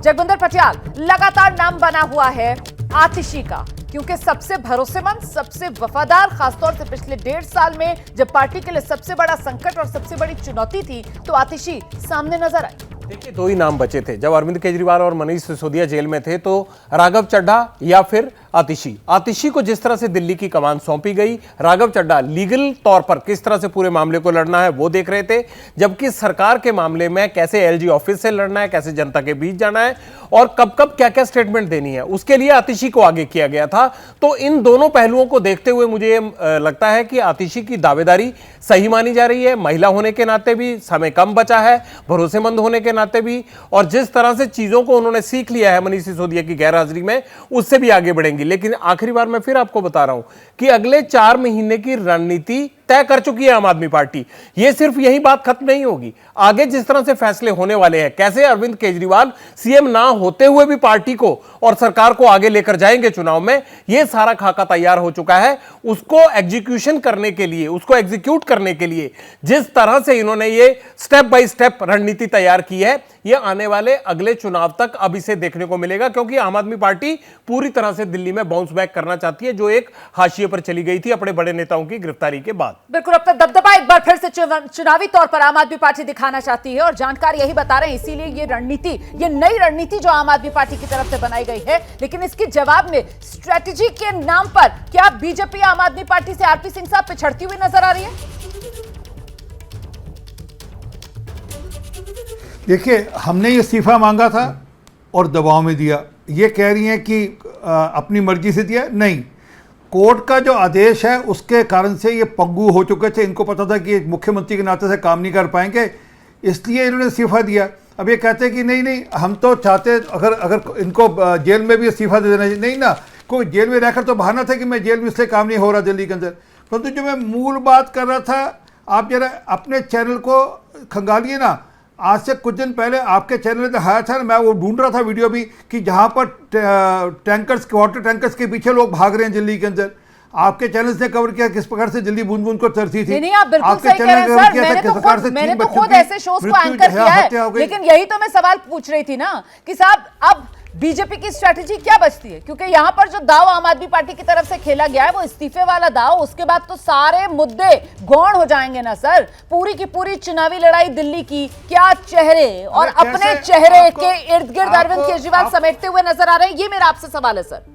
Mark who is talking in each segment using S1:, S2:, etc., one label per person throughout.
S1: जगविंदर पटियाल, लगातार नाम बना हुआ है आतिशी का, क्योंकि सबसे भरोसेमंद, सबसे वफादार, खासतौर से पिछले 1.5 साल में जब पार्टी के लिए सबसे बड़ा संकट और सबसे बड़ी चुनौती थी तो आतिशी सामने नजर आई।
S2: देखिए, दो ही नाम बचे थे जब अरविंद केजरीवाल और मनीष सिसोदिया जेल में थे, तो राघव चड्ढा या फिर आतिशी को जिस तरह से दिल्ली की कमान सौंपी गई, राघव चड्ढा लीगल तौर पर किस तरह से पूरे मामले को लड़ना है वो देख रहे थे, जबकि सरकार के मामले में कैसे एलजी ऑफिस से लड़ना है, कैसे जनता के बीच जाना है और कब कब क्या क्या स्टेटमेंट देनी है, उसके लिए आतिशी को आगे किया गया था। तो इन दोनों पहलुओं को देखते हुए मुझे लगता है कि आतिशी की दावेदारी सही मानी जा रही है। महिला होने के नाते भी, समय कम बचा है, भरोसेमंद होने के नाते भी, और जिस तरह से चीजों को उन्होंने सीख लिया है मनीष सिसोदिया की गैरहाजिरी में, उससे भी आगे बढ़ेंगी। लेकिन आखिरी बार मैं फिर आपको बता रहा हूं कि अगले 4 महीने की रणनीति तय कर चुकी है आम आदमी पार्टी। यह सिर्फ यही बात खत्म नहीं होगी, आगे जिस तरह से फैसले होने वाले हैं, कैसे अरविंद केजरीवाल सीएम ना होते हुए भी पार्टी को और सरकार को आगे लेकर जाएंगे चुनाव में, यह सारा खाका तैयार हो चुका है। उसको एग्जीक्यूशन करने के लिए, उसको एग्जीक्यूट करने के लिए जिस तरह से इन्होंने ये स्टेप बाय स्टेप रणनीति तैयार की है, यह आने वाले अगले चुनाव तक अब इसे देखने को मिलेगा, क्योंकि आम आदमी पार्टी पूरी तरह से दिल्ली में बाउंस बैक करना चाहती है, जो एक हाशिए पर चली गई थी अपने बड़े नेताओं की गिरफ्तारी के बाद।
S1: बिल्कुल, अब तक दबदबा एक बार फिर से चुनावी तौर पर आम आदमी पार्टी दिखाना चाहती है और जानकार यही बता रहे हैं, इसीलिए ये रणनीति, ये नई रणनीति जो आम आदमी पार्टी की तरफ से बनाई गई है। लेकिन इसके जवाब में स्ट्रेटेजी के नाम पर क्या बीजेपी आम आदमी पार्टी से आरपी सिंह साहब पिछड़ती हुई नजर आ रही है?
S3: देखिए, हमने ये इस्तीफा मांगा था और दबाव में दिया। ये कह रही हैं कि अपनी मर्जी से दिया, नहीं, कोर्ट का जो आदेश है उसके कारण से ये पंगु हो चुके थे। इनको पता था कि मुख्यमंत्री के नाते से काम नहीं कर पाएंगे, इसलिए इन्होंने इस्तीफा दिया। अब ये कहते हैं कि नहीं, हम तो चाहते, अगर इनको जेल में भी इस्तीफा दे देना चाहिए। नहीं ना, कोई जेल में रहकर तो बहाना था कि मैं जेल में इसलिए काम नहीं हो रहा दिल्ली के अंदर। परंतु जो मैं मूल बात कर रहा था, आप जरा अपने चैनल को खंगालिए ना। आज से कुछ दिन पहले आपके चैनल ने दिखाया था, मैं वो ढूंढ रहा था वीडियो भी, कि जहाँ पर टैंकर्स, वाटर टैंकर्स के पीछे लोग भाग रहे हैं दिल्ली के अंदर। आपके चैनल ने कवर किया किस प्रकार से दिल्ली बूंद बूंद को तरसी थी।
S1: नहीं, आप बिल्कुल सही कह रहे हैं सर। मैंने तो खुद ऐसे शोज को एंकर किया है, लेकिन यही तो मैं सवाल पूछ रही थी ना कि साहब अब बीजेपी की स्ट्रेटेजी क्या बचती है, क्योंकि यहां पर जो दाव आम आदमी पार्टी की तरफ से खेला गया है वो इस्तीफे वाला दाव, उसके बाद तो सारे मुद्दे गौण हो जाएंगे ना सर। पूरी की पूरी चुनावी लड़ाई दिल्ली की, क्या चेहरे और अपने चेहरे के इर्द गिर्द अरविंद केजरीवाल समेटते हुए नजर आ रहे हैं, ये मेरा आपसे सवाल है सर।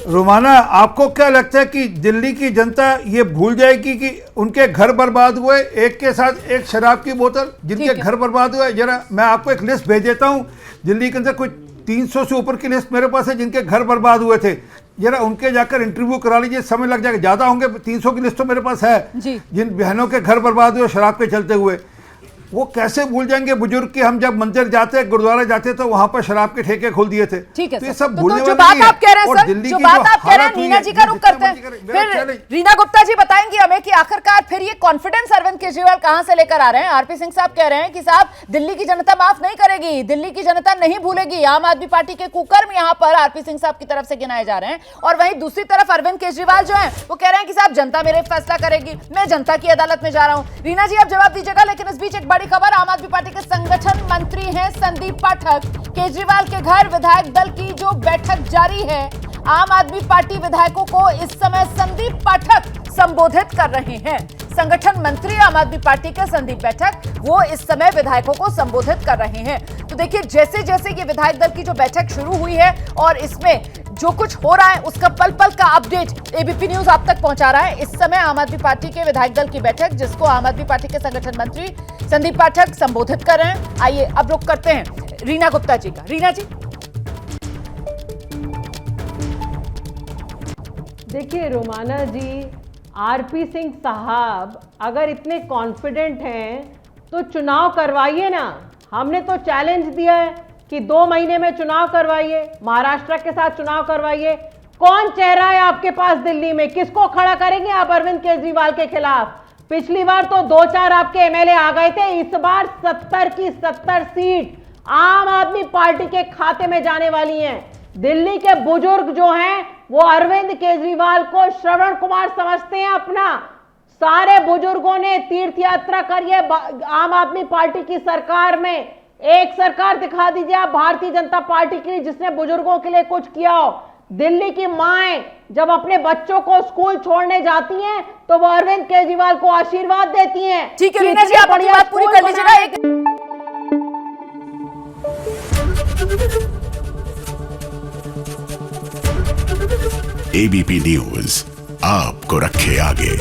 S3: रोमाना, आपको क्या लगता है कि दिल्ली की जनता ये भूल जाएगी कि उनके घर बर्बाद हुए, एक के साथ एक शराब की बोतल, जिनके घर बर्बाद हुए? जरा मैं आपको एक लिस्ट भेज देता हूँ, दिल्ली के अंदर कोई 300 से ऊपर की लिस्ट मेरे पास है जिनके घर बर्बाद हुए थे। जरा उनके जाकर इंटरव्यू करा लीजिए, समय लग जाएगा, ज़्यादा होंगे, 300 की लिस्ट तो मेरे पास है जिन बहनों के घर बर्बाद हुए शराब के चलते हुए। वो कैसे भूल जाएंगे बुजुर्ग कि हम जब मंदिर जाते, गुरुद्वारा जाते तो वहां पर शराब के ठेके खोल दिए थे।
S1: ठीक है,
S3: तो ये सब भूलने
S1: जो बात आप कह रहे हैं सर, जो बात आप कह रहे हैं, नीना जी का रुख करते हैं, फिर रीना गुप्ता जी बताएंगी हमें कि आखिरकार फिर ये कॉन्फिडेंस अरविंद केजरीवाल कहां से लेकर आ रहे हैं। आरपी सिंह साहब कह रहे हैं कि साहब दिल्ली की जनता माफ नहीं करेगी, दिल्ली की जनता नहीं भूलेगी। आम आदमी पार्टी के कुकर्म यहां पर आरपी सिंह साहब की तरफ से गिनाए जा रहे हैं, और वहीं दूसरी तरफ अरविंद केजरीवाल जो है वो कह रहे हैं कि साहब जनता मेरे फैसला करेगी, मैं जनता की अदालत में जा रहा हूं। रीना जी आप जवाब दीजिएगा, लेकिन इस बीच एक बड़ी खबर, आम आदमी के संगठन मंत्री हैं संदीप पाठक, केजरीवाल के घर विधायक दल की जो बैठक जारी है, आम आदमी पार्टी विधायकों को इस समय संदीप पाठक संबोधित कर रहे हैं। संगठन मंत्री आम आदमी पार्टी के संदीप पाठक, वो इस समय विधायकों को संबोधित कर रहे हैं। तो देखिए, जैसे जैसे ये विधायक दल की जो बैठक शुरू हुई है और इसमें जो कुछ हो रहा है उसका पल पल का अपडेट एबीपी न्यूज आप तक पहुंचा रहा है। इस समय आम आदमी पार्टी के विधायक दल की बैठक, जिसको आम आदमी पार्टी के संगठन मंत्री संदीप पाठक संबोधित कर रहे हैं। आइए अब रुक करते हैं रीना गुप्ता जी का। रीना जी,
S4: देखिए रोमाना जी, आरपी सिंह साहब अगर इतने कॉन्फिडेंट हैं तो चुनाव करवाइए ना। हमने तो चैलेंज दिया है कि 2 महीने में चुनाव करवाइए, महाराष्ट्र के साथ चुनाव करवाइए। कौन चेहरा है आपके पास दिल्ली में, किसको खड़ा करेंगे आप अरविंद केजरीवाल के खिलाफ? पिछली बार तो 2-4 आपके एमएलए आ गए थे, इस बार 70 की 70 सीट आम आदमी पार्टी के खाते में जाने वाली हैं। दिल्ली के बुजुर्ग जो हैं वो अरविंद केजरीवाल को श्रवण कुमार समझते हैं अपना। सारे बुजुर्गों ने तीर्थ यात्रा करी है आम आदमी पार्टी की सरकार में। एक सरकार दिखा दीजिए आप भारतीय जनता पार्टी की जिसने बुजुर्गों के लिए कुछ किया हो। दिल्ली की माएं जब अपने बच्चों को स्कूल छोड़ने जाती हैं तो वो अरविंद केजरीवाल को आशीर्वाद देती हैं।
S1: ठीक है रीना जी, आप अपनी बात पूरी कर लीजिएगा।
S5: एबीपी न्यूज आपको रखे आगे।